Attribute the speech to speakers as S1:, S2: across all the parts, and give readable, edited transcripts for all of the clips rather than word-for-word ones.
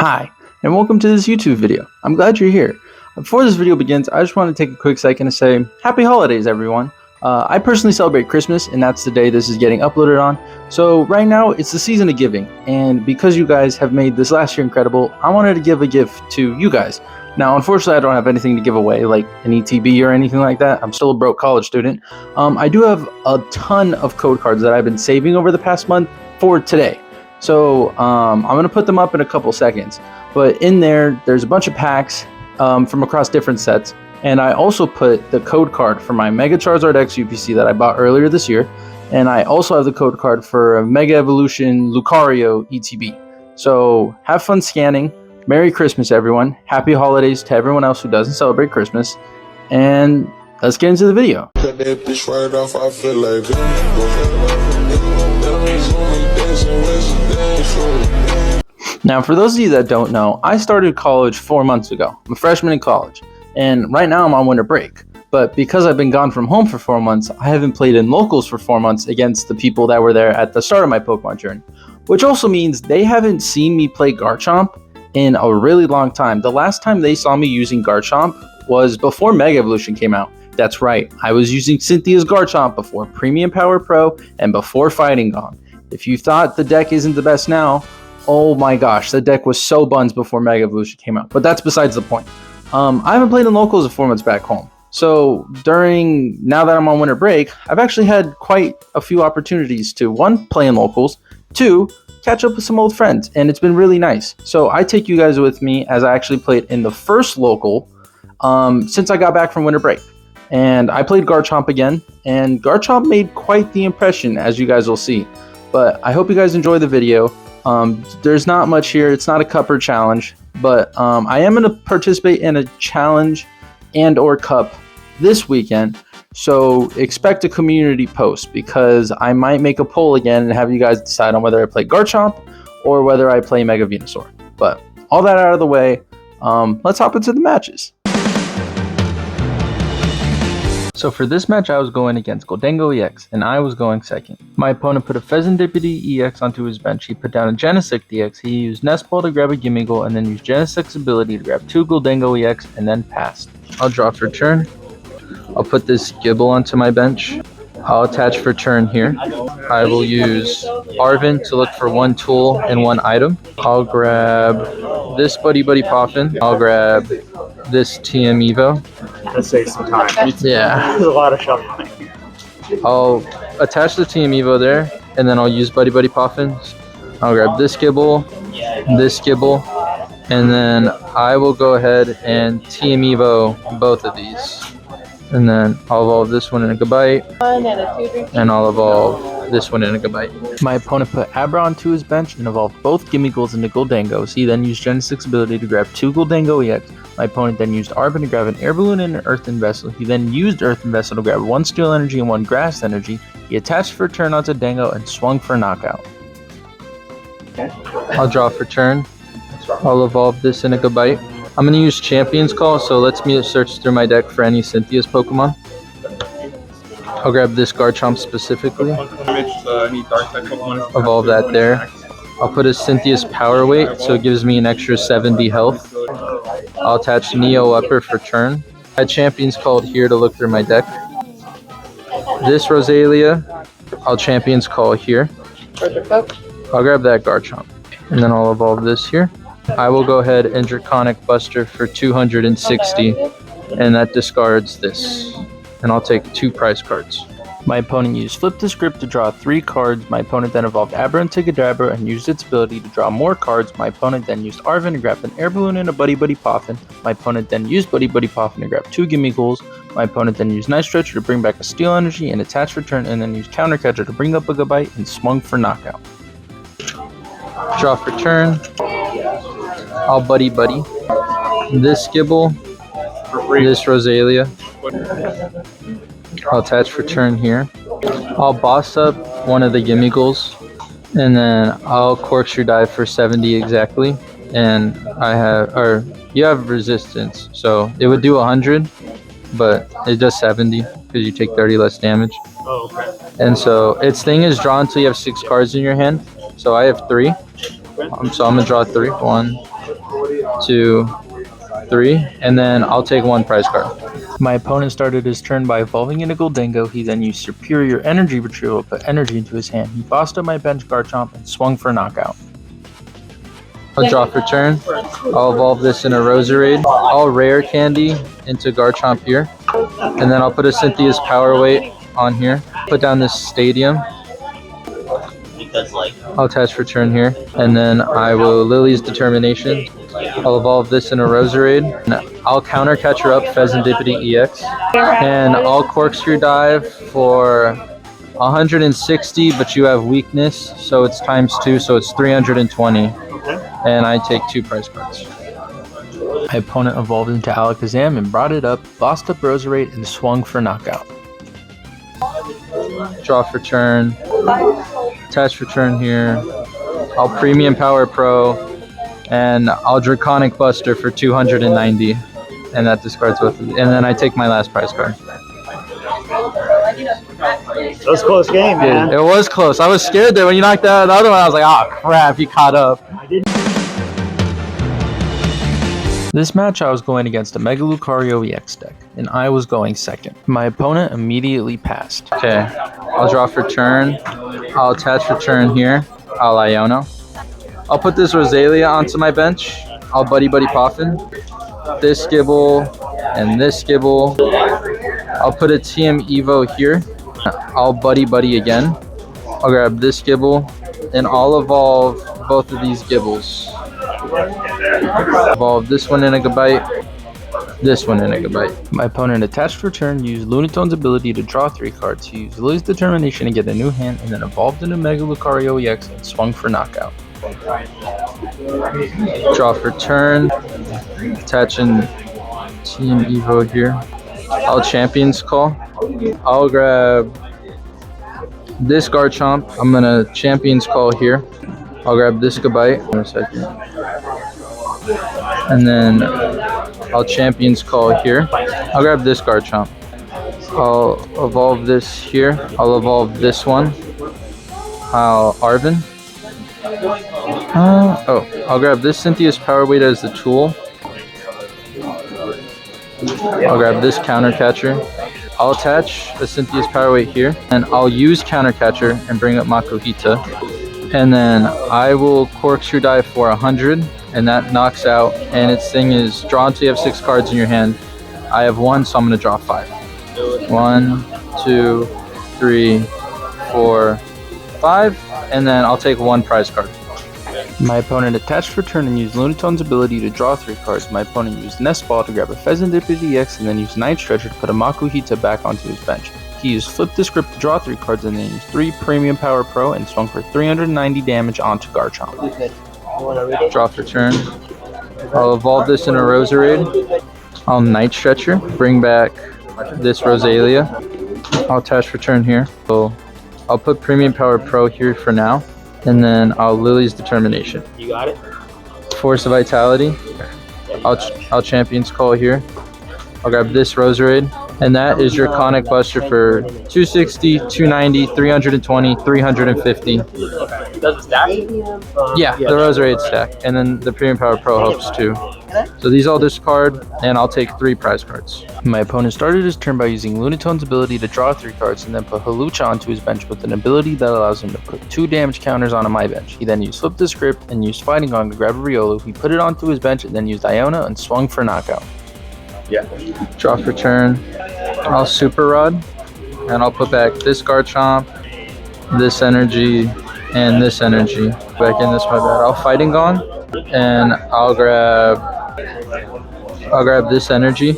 S1: Hi, and welcome to this YouTube video. I'm glad you're here. Before this video begins, I just want to take a quick second to say Happy Holidays, everyone. I personally celebrate Christmas, and that's the day this is getting uploaded on. So right now, it's the season of giving, and because you guys have made this last year incredible, I wanted to give a gift to you guys. Now, unfortunately, I don't have anything to give away, like an ETB or anything like that. I'm still a broke college student. I do have a ton of code cards that I've been saving over the past month for today. So I'm going to put them up in a couple seconds. But in there's a bunch of packs from across different sets. And I also put the code card for my Mega Charizard X UPC that I bought earlier this year. And I also have the code card for a Mega Evolution Lucario ETB. So have fun scanning. Merry Christmas, everyone. Happy holidays to everyone else who doesn't celebrate Christmas. And let's get into the video.
S2: Cut that bitch right off, I feel like
S1: Now, for those of you that don't know, I started college 4 months ago. I'm a freshman in college, and right now I'm on winter break. But because I've been gone from home for 4 months, I haven't played in locals for 4 months against the people that were there at the start of my Pokemon journey. Which also means they haven't seen me play Garchomp in a really long time. The last time they saw me using Garchomp was before Mega Evolution came out. That's right, I was using Cynthia's Garchomp before Premium Power Pro and before Fighting Gong. If you thought the deck isn't the best now, oh my gosh, the deck was so buns before Mega Evolution came out. But that's besides the point. I haven't played in locals in 4 months back home. So now that I'm on winter break, I've actually had quite a few opportunities to, 1, play in locals, 2, catch up with some old friends, and it's been really nice. So I take you guys with me as I actually played in the first local since I got back from winter break. And I played Garchomp again, and Garchomp made quite the impression, as you guys will see. But I hope you guys enjoy the video. There's not much here. It's not a cup or challenge, but I am going to participate in a challenge and or cup this weekend. So expect a community post, because I might make a poll again and have you guys decide on whether I play Garchomp or whether I play Mega Venusaur. But all that out of the way, let's hop into the matches. So for this match, I was going against Gholdengo EX, and I was going second. My opponent put a Pheasantipity EX onto his bench. He put down a Genesect EX. He used Nest Ball to grab a Gimmighoul, and then used Genesect's ability to grab 2 Gholdengo EX, and then passed. I'll draw for turn. I'll put this Gible onto my bench. I'll attach for turn here. I will use Arven to look for 1 tool and 1 item. I'll grab this Buddy Poffin. I'll grab this TM Evo.
S3: That saves some time.
S1: Yeah.
S3: There's a lot of shuffling.
S1: I'll attach the TM Evo there, and then I'll use Buddy Poffin. I'll grab this Gible, and then I will go ahead and TM Evo both of these. And then I'll evolve this one in a Gabite, and I'll evolve this one in a Gabite. My opponent put Abra onto his bench and evolved both Gimmighouls into Gholdengos. He then used Genesect's ability to grab 2 Gholdengo EX. My opponent then used Arven to grab an Air Balloon and an Earthen Vessel. He then used Earthen Vessel to grab 1 Steel Energy and 1 Grass Energy. He attached for turn onto Dango and swung for knockout. I'll draw for turn. I'll evolve this in a Gabite. I'm going to use Champion's Call, so let's me search through my deck for any Cynthia's Pokemon. I'll grab this Garchomp specifically. Evolve that there. I'll put a Cynthia's Power Weight, so it gives me an extra 70 health. I'll attach Neo Upper for turn. I had Champion's Called here to look through my deck. This Rosalia, I'll Champion's Call here. I'll grab that Garchomp. And then I'll evolve this here. I will go ahead and Draconic Buster for 260, and that discards this. And I'll take 2 prize cards. My opponent used Flip the Script to draw 3 cards. My opponent then evolved Abra into Kadabra and used its ability to draw more cards. My opponent then used Arven to grab an Air Balloon and a Buddy Poffin. My opponent then used Buddy Poffin to grab 2 Gimmighouls. My opponent then used Night Stretcher to bring back a Steel Energy and attach for turn, and then used Counter Catcher to bring up a Gabite and swung for knockout. Draw for turn. I'll Buddy. This Gible, this Rosalia. I'll attach for turn here. I'll boss up one of the Gimmighouls, and then I'll Corkscrew Dive for 70 exactly. And you have resistance, so it would do 100, but it does 70 because you take 30 less damage.
S3: Oh, okay.
S1: And so its thing is draw until you have 6 cards in your hand. So I have 3. So I'm gonna draw 3. 1, 2, 3, and then I'll take 1 prize card. My opponent started his turn by evolving into Goldengo. He then used Superior Energy Retrieval to put energy into his hand. He bossed up my bench Garchomp and swung for knockout. I'll draw for turn. I'll evolve this in a Roserade. I'll rare candy into Garchomp here. And then I'll put a Cynthia's Power Weight on here. Put down this Stadium. I'll attach for turn here. And then I will Lily's Determination. I'll evolve this in a Roserade. I'll counter catch her up Pheasantipity EX. And I'll Corkscrew Dive for 160, but you have weakness, so it's ×2, so it's 320. And I take 2 prize cards. My opponent evolved into Alakazam and brought it up, bossed up Roserade, and swung for knockout. Draw for turn. Attach for turn here. I'll Premium Power Pro. And I'll Draconic Buster for 290. And that discards both of them. And then I take my last prize card.
S3: That was a close game, man.
S1: It was close. I was scared there when you knocked out the other one. I was like, oh crap, he caught up. This match I was going against a Mega Lucario EX deck, and I was going second. My opponent immediately passed. Okay, I'll draw for turn. I'll attach for turn here. I'll Iono. I'll put this Rosalia onto my bench. I'll Buddy Poffin. This Gibble and this Gibble. I'll put a TM Evo here. I'll Buddy again. I'll grab this Gibble and I'll evolve both of these Gibbles. Evolve this one in a Gabite, this one in a Gabite. My opponent attached for turn used Lunatone's ability to draw 3 cards. He used Lily's Determination to get a new hand and then evolved into Mega Lucario EX and swung for knockout. Draw for turn, attaching Team Evo here. I'll Champion's Call. I'll grab this Garchomp. I'm gonna Champion's Call here. I'll grab this Gabite in a second. And then I'll Champion's Call here. I'll grab this Garchomp. I'll evolve this here. I'll evolve this one. I'll Arven. I'll grab this Cynthia's Power Weight as the tool. I'll grab this Counter Catcher. I'll attach a Cynthia's Power Weight here. And I'll use Counter Catcher and bring up Makuhita. And then I will Corkscrew Dive for 100. And that knocks out. And its thing is draw until you have 6 cards in your hand. I have 1, so I'm going to draw 5. 1, 2, 3, 4, 5. And then I'll take 1 prize card. My opponent attached for turn and used Lunatone's ability to draw 3 cards. My opponent used Nest Ball to grab a Pheasantipity EX and then used Night Stretcher to put a Makuhita back onto his bench. He used Flip the Script to draw 3 cards and then used 3 Premium Power Pro and swung for 390 damage onto Garchomp. Draw for turn. I'll evolve this in a Roserade. I'll Night Stretcher, bring back this Rosalia. I'll attach for turn here. So I'll put Premium Power Pro here for now. And then I'll Lily's Determination.
S3: You got it?
S1: Force of Vitality. I'll Champion's Call here. I'll grab this Roserade. And that is your Conic Buster for 260, 290, 320, 350.
S3: Does it stack?
S1: Yeah, the Roserade stack. And then the Premium Power Pro helps too. So these all discard, and I'll take 3 prize cards. My opponent started his turn by using Lunatone's ability to draw 3 cards and then put Hawlucha onto his bench with an ability that allows him to put 2 damage counters onto my bench. He then used Flip the Script and used Fighting Gong to grab a Riolu. He put it onto his bench and then used Iona and swung for knockout.
S3: Yeah.
S1: Draw for turn. I'll Super Rod, and I'll put back this Garchomp, this energy, and this energy. Back in this, my bad. I'll Fighting Gong, and I'll grab this energy.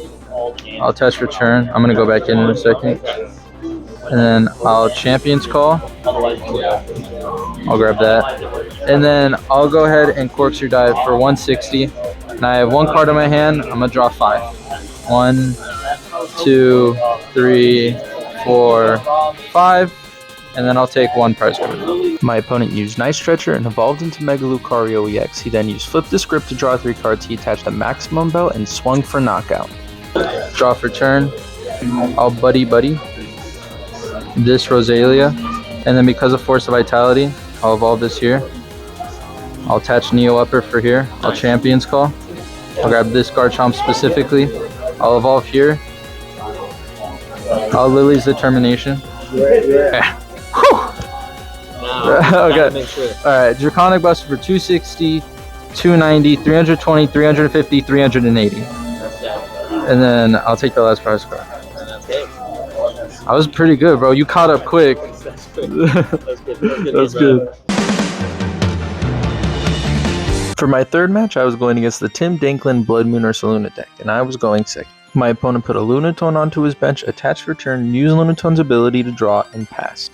S1: I'll attach for turn. I'm gonna go back in a second. And then I'll Champion's Call. I'll grab that. And then I'll go ahead and Corkscrew Dive for 160. And I have 1 card in my hand. I'm gonna draw 5. 1, 2, 3, 4, 5. And then I'll take 1 prize card. My opponent used Night Stretcher and evolved into Mega Lucario EX. He then used Flip the Script to draw 3 cards. He attached a Maximum Belt and swung for knockout. Draw for turn. I'll Buddy this Rosalia. And then because of Force of Vitality, I'll evolve this here. I'll attach Neo Upper for here. I'll Champion's Call. I'll grab this Garchomp specifically. I'll evolve here. I'll Lily's Determination. Okay. Okay. Alright, Draconic Buster for 260, 290, 320, 350, 380. And then I'll take the last prize card. I was pretty good, bro. You caught up quick. That's good. For my third match, I was going against the Tim Danklin Blood Moon Ursaluna deck, and I was going second. My opponent put a Lunatone onto his bench, attached for turn, used Lunatone's ability to draw, and passed.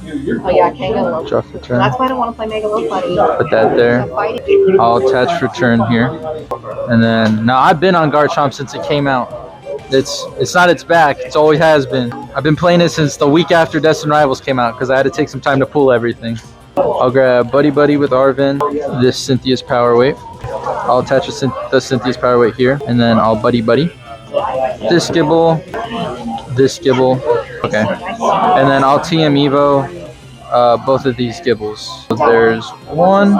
S4: Oh yeah, I can't go low.
S1: Draw for turn.
S4: That's why I don't want to play Mega Low Buddy.
S1: Put that there. I'll attach for turn here. And then, now I've been on Garchomp since it came out. It's not its back, it's always has been. I've been playing it since the week after Destined Rivals came out because I had to take some time to pull everything. I'll grab Buddy Buddy with Arvin, this Cynthia's Power Weight. I'll attach the Cynthia's Power Weight here, and then I'll Buddy Buddy. This Gibble, okay. And then I'll TM Evo both of these Gibbles. So there's one,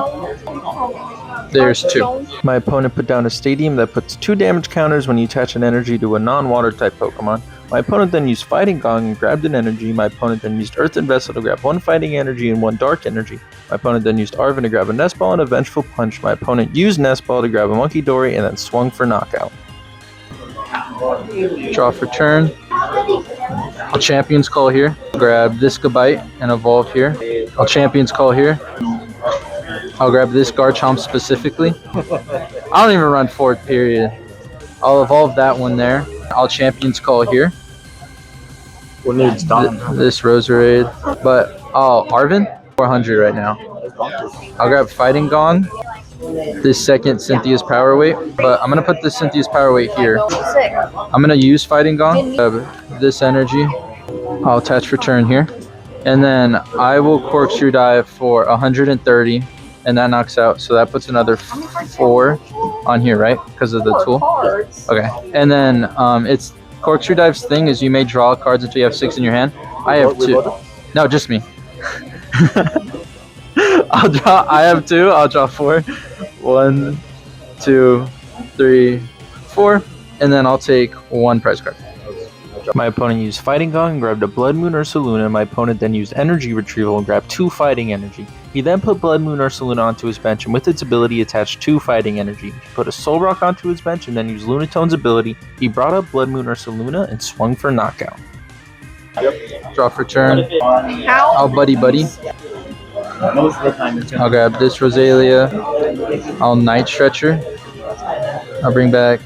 S1: there's two. My opponent put down a Stadium that puts 2 damage counters when you attach an energy to a non-water type Pokemon. My opponent then used Fighting Gong and grabbed an energy. My opponent then used Earthen Vessel to grab 1 Fighting Energy and 1 Dark Energy. My opponent then used Arvin to grab a Nest Ball and a Vengeful Punch. My opponent used Nest Ball to grab a Monkey Dory and then swung for knockout. Draw for turn. I'll Champion's Call here. Grab this Gabite and evolve here. I'll Champion's Call here. I'll grab this Garchomp specifically. I don't even run forward, period. I'll evolve that one there. I'll Champion's Call here.
S3: What needs done?
S1: This Roserade. But, oh, Arvin? 400 right now. I'll grab Fighting Gong. This second Cynthia's Power Weight. But I'm going to put this Cynthia's Power Weight here. I'm going to use Fighting Gong. Grab this energy. I'll attach for turn here. And then I will Corkscrew Dive for 130. And that knocks out. So that puts another 4 on here, right? Because of the tool. Okay. And then it's Corkscrew Dive's thing is you may draw cards until you have 6 in your hand. I have 2. No, just me. I have 2. I'll draw 4. 1, 2, 3, 4. And then I'll take 1 prize card. My opponent used Fighting Gong and grabbed a Blood Moon Ursaluna. My opponent then used Energy Retrieval and grabbed 2 Fighting Energy. He then put Blood Moon Ursaluna onto his bench and with its ability attached 2 Fighting Energy. He put a Soul Rock onto his bench and then used Lunatone's ability. He brought up Blood Moon Ursaluna and swung for knockout. Draw for turn. I'll Buddy Buddy. I'll grab this Rosalia. I'll Night Stretcher. I'll bring back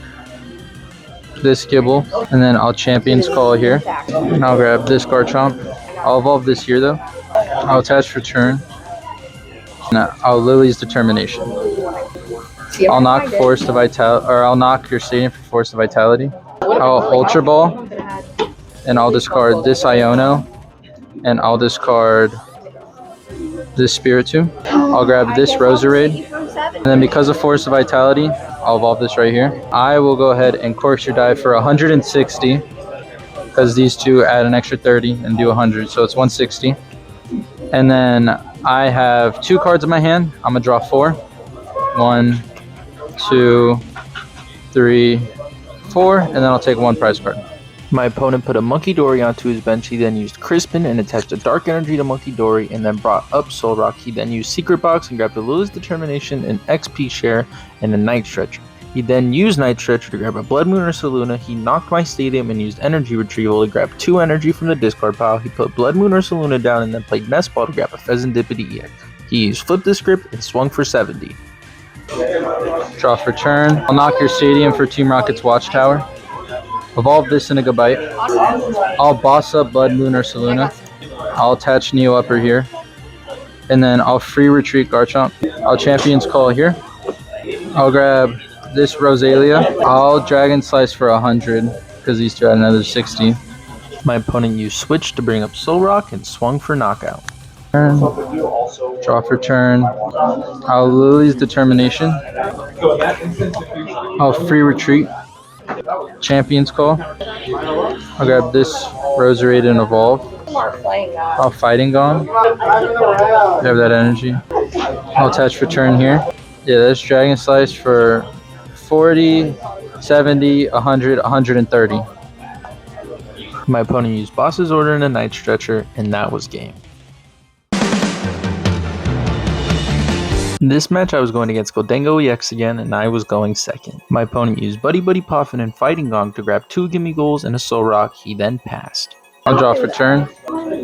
S1: this Gibble, and then I'll Champion's Call here. And I'll grab this Garchomp. I'll evolve this here though. I'll attach for turn. And I'll Lily's Determination. I'll knock Force to Vitality, or I'll knock your Stadium for Force to Vitality. I'll Ultra Ball, and I'll discard this Iono, and I'll discard this Spiritomb. I'll grab this Roserade, and then because of Force of Vitality, I'll evolve this right here. I will go ahead and Corkscrew Dive for 160, because these two add an extra 30 and do 100, so it's 160. And then I have 2 cards in my hand. I'm gonna draw 4. 1, 2, 3, 4, and then I'll take 1 prize card. My opponent put a Monkey Dory onto his bench. He then used Crispin and attached a Dark Energy to Monkey Dory and then brought up Soul Rock. He then used Secret Box and grabbed a Lily's Determination, an XP Share, and a Night Stretcher. He then used Night Stretcher to grab a Blood Moon Ursaluna. He knocked my Stadium and used Energy Retrieval to grab 2 energy from the discard pile. He put Blood Moon Ursaluna down and then played Nest Ball to grab a Pheasantipity EX. He used Flip the Script and swung for 70. Draw for turn. I'll knock your Stadium for Team Rocket's Watchtower. Evolve this in a Gabite. I'll boss up Blood Moon Ursaluna. I'll attach Neo Upper here. And then I'll free retreat Garchomp. I'll Champion's Call here. I'll grab this Rosalia. I'll Dragon Slice for 100 because these two add another 60. My opponent used Switch to bring up Soul Rock and swung for knockout. Turn. Draw for turn. I'll Lily's Determination. I'll free retreat. Champion's Call. I'll grab this Roserade and evolve. I'll Fighting Gong. Grab that energy. I'll attach for turn here. Yeah, that's Dragon Slice for 40, 70, 100, 130. My opponent used Boss's Order and a Night Stretcher, and that was game. In this match, I was going against Goldengo EX again, and I was going second. My opponent used Buddy Buddy Poffin and Fighting Gong to grab 2 Gimme Goals and a Soul Rock. He then passed. I'll draw for turn.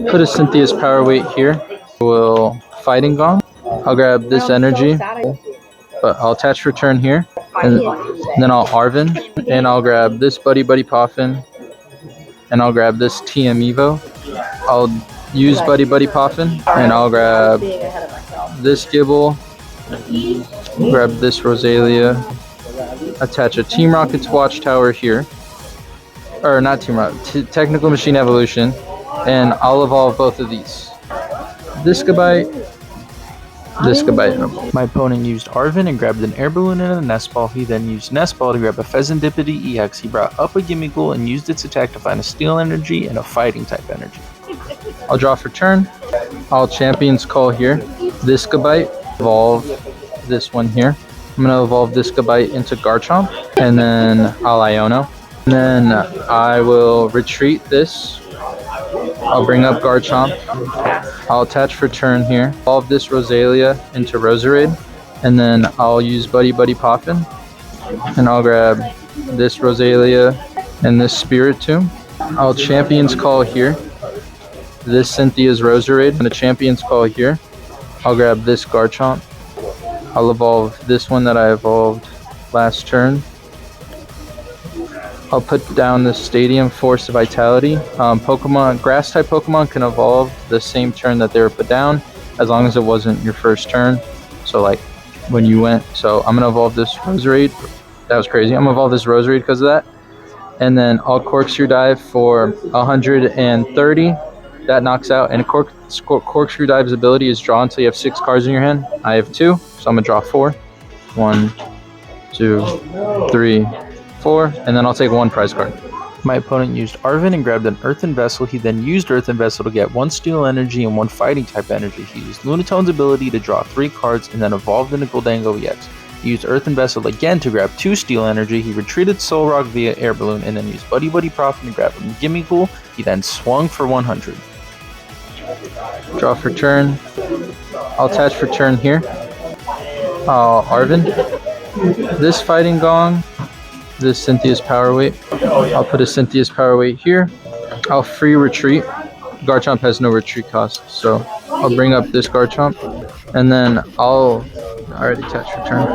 S1: Put a Cynthia's Power Weight here. We'll Fighting Gong. I'll grab this energy, but I'll attach for turn here. And then I'll Arven, and I'll grab this Buddy Buddy Poffin, and I'll grab this TM Evo. I'll use Buddy Buddy Poffin, and I'll grab this Gibble, grab this Rosalia, attach a Team Rocket's Watchtower here, or not Team Rocket, Technical Machine Evolution, and I'll evolve both of these. This Gabite. My opponent used Arven and grabbed an Air Balloon and a Nest Ball. He then used Nest Ball to grab a Pheasantipity EX. He brought up a Gimme Ghoul and used its attack to find a Steel Energy and a Fighting type energy. I'll draw for turn. I'll Champion's Call here. This Gabite, evolve this one here. I'm going to evolve this Gabite into Garchomp, and then I'll Iono. And then I will retreat this. I'll bring up Garchomp. I'll attach for turn here. Evolve this Rosalia into Roserade. And then I'll use Buddy Buddy Poffin. And I'll grab this Rosalia and this Spirit Tomb. I'll Champion's Call here. This Cynthia's Roserade and a Champion's Call here. I'll grab this Garchomp. I'll evolve this one that I evolved last turn. I'll put down the Stadium Force of Vitality. Pokemon, grass type Pokemon can evolve the same turn that they were put down, as long as it wasn't your first turn. So like when you went, so I'm gonna evolve this Roserade. That was crazy. I'm gonna evolve this Roserade because of that. And then I'll Corkscrew Dive for 130. That knocks out. And Corkscrew Dive's ability is draw until you have 6 cards in your hand. I have 2, so I'm gonna draw 4. 1, 2, 3, 4, and then I'll take 1 prize card. My opponent used Arven and grabbed an Earthen Vessel. He then used Earthen Vessel to get 1 Steel Energy and 1 Fighting type energy. He used Lunatone's ability to draw 3 cards and then evolved into Goldengo EX. He used Earthen Vessel again to grab 2 Steel Energy. He retreated Soul Rock via Air Balloon and then used Buddy Buddy Poffin to grab a Gimme Ghoul. He then swung for 100. Draw for turn. I'll attach for turn here. I'll Arven. This Fighting Gong. This Cynthia's Power Weight. I'll put a Cynthia's Power Weight here. I'll free retreat. Garchomp has no retreat cost, so I'll bring up this Garchomp, and then I'll already attach return.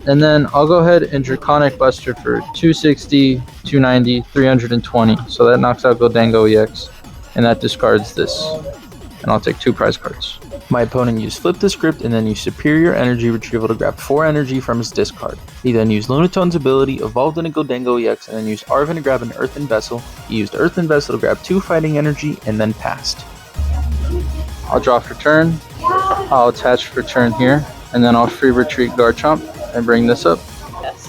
S1: And then I'll go ahead and Draconic Buster for 260, 290, 320. So that knocks out Goldengo EX, and that discards this. And I'll take 2 prize cards. My opponent used Flip the Script and then used Superior Energy Retrieval to grab 4 energy from his discard. He then used Lunatone's ability, evolved into Goldengo EX, and then used Arven to grab an Earthen Vessel. He used Earthen Vessel to grab 2 Fighting Energy and then passed. I'll draw for turn. I'll attach for turn here, and then I'll free retreat Garchomp and bring this up.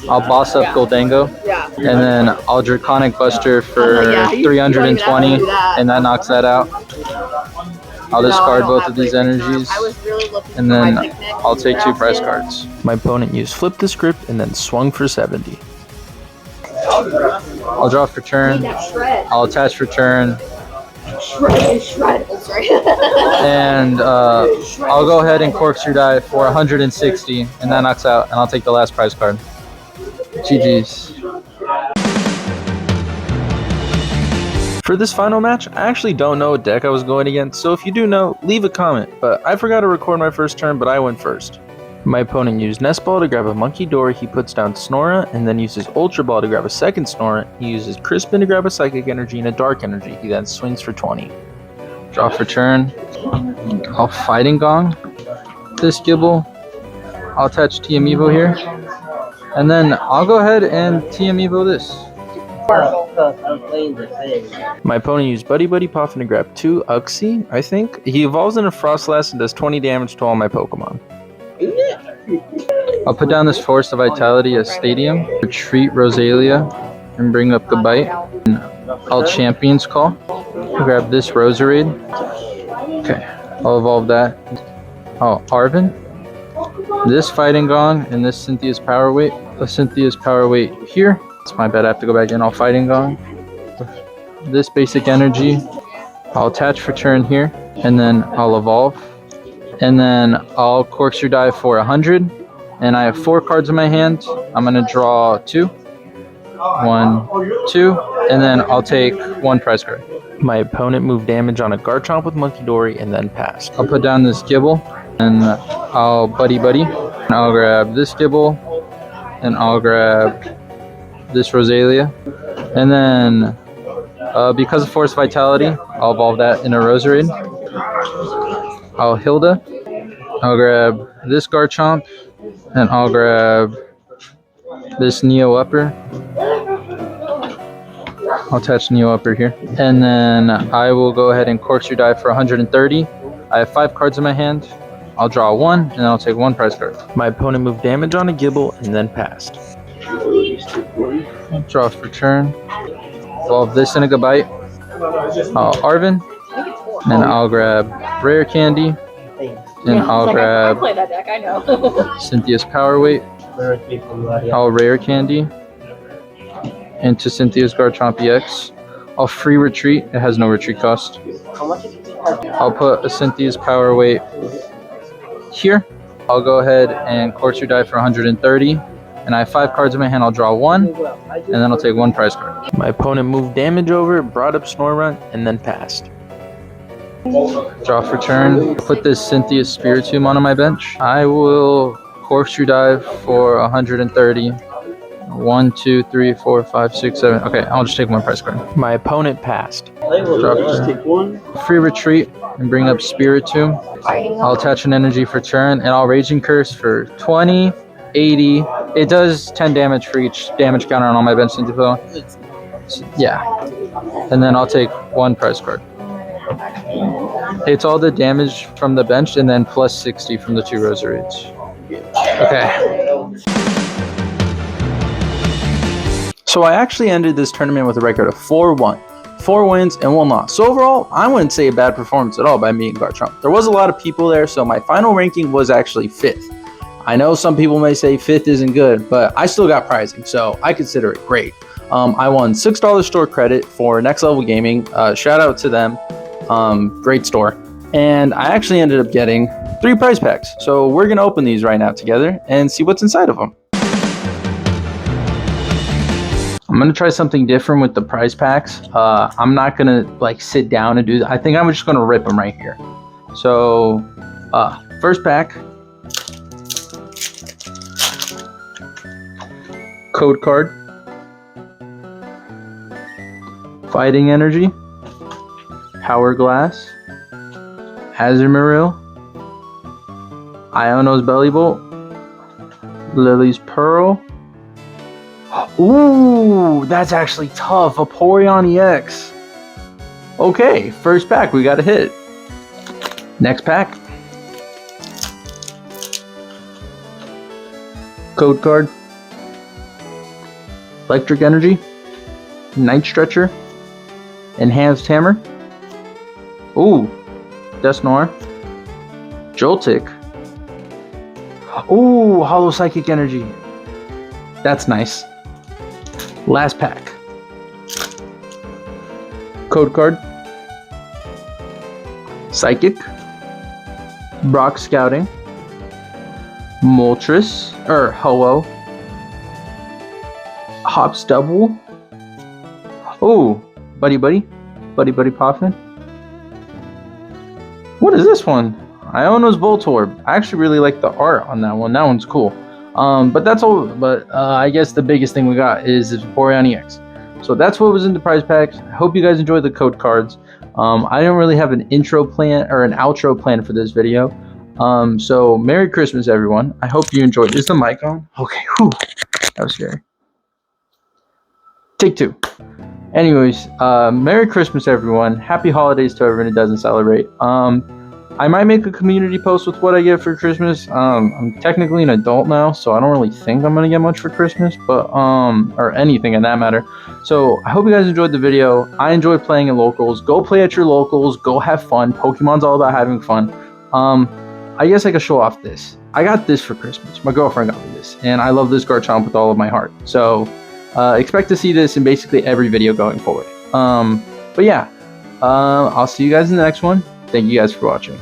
S1: I'll boss up Goldengo, and then I'll Draconic Buster for 320, and that knocks that out. I'll discard both of these energies, and then I'll take 2 prize cards. My opponent used Flip the Script and then swung for 70. I'll draw for turn. I'll attach for turn. And I'll go ahead and Corkscrew Dive for 160, and that knocks out, and I'll take the last prize card. GG's. For this final match, I actually don't know what deck I was going against, so if you do know, leave a comment, but I forgot to record my first turn, but I went first. My opponent used Nest Ball to grab a Monkey Door. He puts down Snora, and then uses Ultra Ball to grab a second Snora. He uses Crispin to grab a Psychic Energy and a Dark Energy. He then swings for 20. Draw for turn. I'll Fighting Gong this Gibble. I'll attach TM Evo here. And then I'll go ahead and TM Evo this. My opponent used Buddy Buddy Poffin to grab 2 Uxie, I think. He evolves into Frostlass and does 20 damage to all my Pokemon. I'll put down this Force of Vitality as Stadium, retreat Rosalia, and bring up Gabite. And I'll Champion's Call. Grab this Roserade. Okay, I'll evolve that. Oh, Arven. this Fighting Gong and this Cynthia's Power Weight. The Cynthia's Power Weight here. It's my bad, I have to go back in. I'll Fighting Gong. This basic energy. I'll attach for turn here, and then I'll evolve. And then I'll Corkscrew Dive for 100. And I have 4 cards in my hand. I'm going to draw 2. 1, 2. And then I'll take 1 prize card. My opponent moved damage on a Garchomp with Monkey Dory and then passed. I'll put down this Gibble, and I'll Buddy. And I'll grab this Gibble, and I'll grab this Rosalia. And then, because of Force Vitality, I'll evolve that in a Roserade. I'll Hilda. I'll grab this Garchomp, and I'll grab this Neo Upper. I'll attach Neo Upper here. And then I will go ahead and Corkscrew Dive for 130. I have 5 cards in my hand. I'll draw 1, and then I'll take 1 prize card. My opponent moved damage on a Gibble and then passed. Draw for turn. Evolve this in a Gabite. I'll Arven. And I'll grab Rare Candy. And I'll grab
S4: I play that deck, I know.
S1: Cynthia's Power Weight. I'll Rare Candy into Cynthia's Garchomp EX. I'll free retreat. It has no retreat cost. I'll put a Cynthia's Power Weight here. I'll go ahead and Corkscrew Dive for 130. And I have 5 cards in my hand. I'll draw 1. And then I'll take 1 prize card. My opponent moved damage over, brought up Snorunt, and then passed. Draw for turn. Put this Cynthia's Spiritomb on my bench. I will Corkscrew Dive for 130. 1, 2, 3, 4, 5, 6, 7. Okay, I'll just take 1 prize card. My opponent passed. Drop
S3: Just take 1.
S1: free retreat and bring up Spiritomb. I'll attach an energy for turn, and I'll Raging Curse for 20, 80. It does 10 damage for each damage counter on all my bench Cynthia. Yeah. And then I'll take 1 prize card. It's all the damage from the bench and then plus 60 from the 2 Roserades. Okay. So I actually ended this tournament with a record of 4-1. 4 wins and 1 loss. So overall, I wouldn't say a bad performance at all by me and Garchomp. There was a lot of people there, so my final ranking was actually 5th. I know some people may say 5th isn't good, but I still got prizing, so I consider it great. I won $6 store credit for Next Level Gaming. Shout out to them. Great store. And I actually ended up getting 3 prize packs. So we're going to open these right now together and see what's inside of them. I'm going to try something different with the prize packs. I'm not going to like sit down and do that. I think I'm just going to rip them right here. So first pack. Code card. Fighting Energy. Hourglass. Azumarill. Iono's Belly Bolt. Lily's Pearl. Ooh, that's actually tough. Emporium EX. Okay, first pack, we got a hit. Next pack. Code card. Electric Energy. Night Stretcher. Enhanced Hammer. Ooh, Dusknoir. Joltik. Ooh, Hollow Psychic Energy. That's nice. Last pack. Code card. Psychic. Brock Scouting. Moltres. Ho-Oh. Hopstubble. Oh, Buddy Poffin. What is this one? Iono's Voltorb. I actually really like the art on that one. That one's cool. But that's all. But I guess the biggest thing we got is Emporium EX. So that's what was in the prize packs. I hope you guys enjoyed the code cards. I don't really have an intro plan or an outro plan for this video. So Merry Christmas, everyone. I hope you enjoyed. Is the mic on? Okay. Whew. That was scary. Take 2. Anyways, Merry Christmas, everyone. Happy holidays to everyone who doesn't celebrate. I might make a community post with what I get for Christmas. I'm technically an adult now, so I don't really think I'm gonna get much for Christmas, but or anything in that matter. So I hope you guys enjoyed the video. I enjoyed playing at locals. Go play at your locals. Go have fun. Pokemon's all about having fun. I guess I could show off this. I got this for Christmas. My girlfriend got me this, and I love this Garchomp with all of my heart. So expect to see this in basically every video going forward. But yeah, I'll see you guys in the next one. Thank you guys for watching.